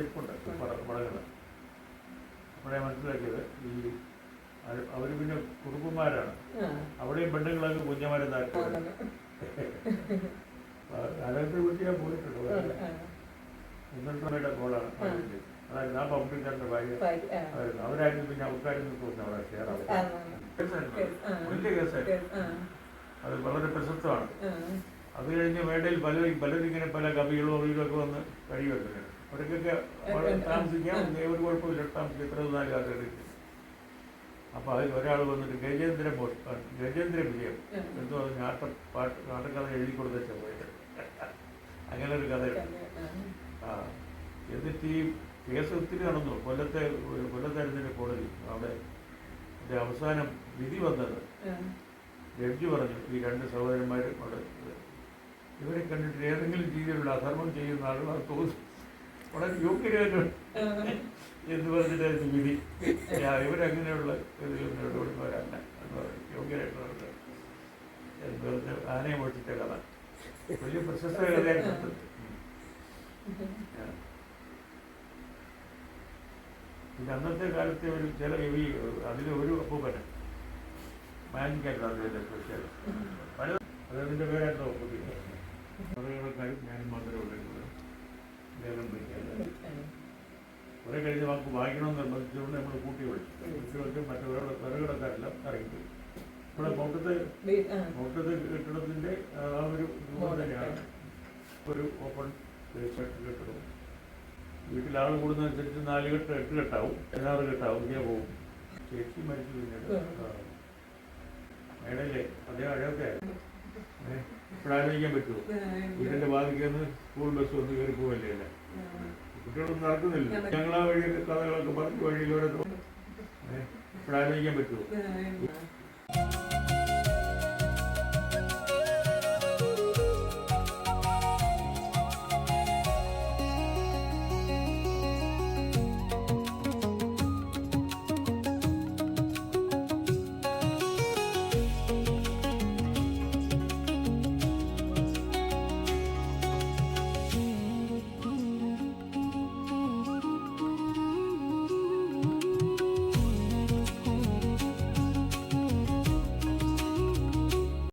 ഇരിപ്പുണ്ട് പടങ്ങൾ. അപ്പോഴേ മനസ്സിലാക്കിയത് ഈ അവർ പിന്നെ കുറുപ്പന്മാരാണ്. അവിടെയും പെണ്ണുങ്ങളൊക്കെ കുഞ്ഞമാരെ താല്പര്യം അനകത്ത് കുട്ടിയാൻ പോയിട്ടുണ്ട്. മുന്നൂറ്റമ്മയുടെ മോളാണ്. അതായത് ആ പമ്പിക്കാരൻ്റെ ഭാര്യ ആയിരുന്നു. അവരായിരുന്നു പിന്നെ അവക്കാരെന്ന് തോന്നുന്നു അവിടെ ഷെയർ ആവും. വലിയ കേസായിരുന്നു. അത് വളരെ പ്രശസ്തമാണ്. അത് കഴിഞ്ഞ് മേടയിൽ പലരും ഇങ്ങനെ പല കവികളും അറിയിലൊക്കെ വന്ന് കഴിവെക്കുന്നത്. അവർക്കൊക്കെ താമസിക്കാം, ഒരു കുഴപ്പമില്ല, താമസിക്കാം, എത്ര നാല് കാലഘട്ടത്തിൽ. അപ്പോൾ അതിൽ ഒരാൾ വന്നിട്ട് ഗജേന്ദ്ര വിജയം എന്തോ നാട്ടക്കഥ എഴുതി കൊടുത്ത പോയത്. അങ്ങനെ ഒരു കഥയുണ്ട്. എന്നിട്ട് ഈ കേസ് ഒത്തിരി നടന്നു. കൊല്ലത്തായിരുന്നതിൻ്റെ കോടതി. അവിടെ അവസാനം വിധി വന്നത് ജഡ്ജി പറഞ്ഞു, ഈ രണ്ട് സഹോദരന്മാരും അവിടെ ഇവരെ കണ്ടിട്ട് ഏതെങ്കിലും രീതിയിലുള്ള അധർമ്മം ചെയ്യുന്ന ആളുകൾ അത് തോന്നുന്നു വളരെ യോഗ്യരായിട്ടുണ്ട് എന്ന് പറഞ്ഞിട്ടായിരുന്നു വിധി. ഇവരങ്ങനെയുള്ള ഇതിലൊന്നും ഇടപെടുന്നവരല്ല എന്ന് പറഞ്ഞു. യോഗ്യരായിട്ടുള്ളവർക്ക് എന്ന് പറഞ്ഞ് ആനയെ മോഷിച്ച കഥ വലിയ പ്രശസ്ത കഥയായിട്ടുണ്ട്. പിന്നെ അന്നത്തെ കാലത്തെ ഒരു ചില അതിലൊരു അപ്പൂപ്പന് മാനിക്കാനുള്ള അതിൻ്റെ സ്പെഷ്യൽ അതതിൻ്റെ പേരായിട്ട് നോക്കുന്നത്. കഥകളൊക്കാരും ഞാനും മാത്രമേ ഉള്ളത്. ലേഖനം പിടിക്കാതെ കുറെ കഴിഞ്ഞ് നമുക്ക് വായിക്കണമെന്ന് നിർബന്ധിച്ചുകൊണ്ട് നമ്മൾ കൂട്ടി വിളിച്ചു മറ്റു വിറകുകടക്കാരെല്ലാം ഇറങ്ങിപ്പോയി. ഇവിടെ കോട്ടത്ത് കെട്ടിടത്തിൻ്റെ ആ ഒരു രൂപം തന്നെയാണ്. ഒരു ഓപ്പൺ കെട്ടിടവും. വീട്ടിൽ ആൾ കൂടുന്നതനുസരിച്ച് 4 കെട്ട് 8 കെട്ടാവും, 16 കെട്ടാവും. ഇങ്ങനെ പോകും. ചേച്ചി മരിച്ചു. പിന്നീട് മേടയിലെ അദ്ദേഹം അഴകൊക്കെ ഇപ്പോഴാലോചിക്കാൻ പറ്റുമോ? വീടിൻ്റെ വാതിക്കുന്ന സ്കൂൾ ബസ് വന്ന് കയറി പോവല്ലേ അല്ലേ? കുട്ടികളൊന്നും നടക്കുന്നില്ല. ഞങ്ങൾ ആ വഴിയൊക്കെ കഥകളൊക്കെ പറഞ്ഞ് വഴിയിലൂടെ ഇപ്പോഴാലോചിക്കാൻ പറ്റുമോ?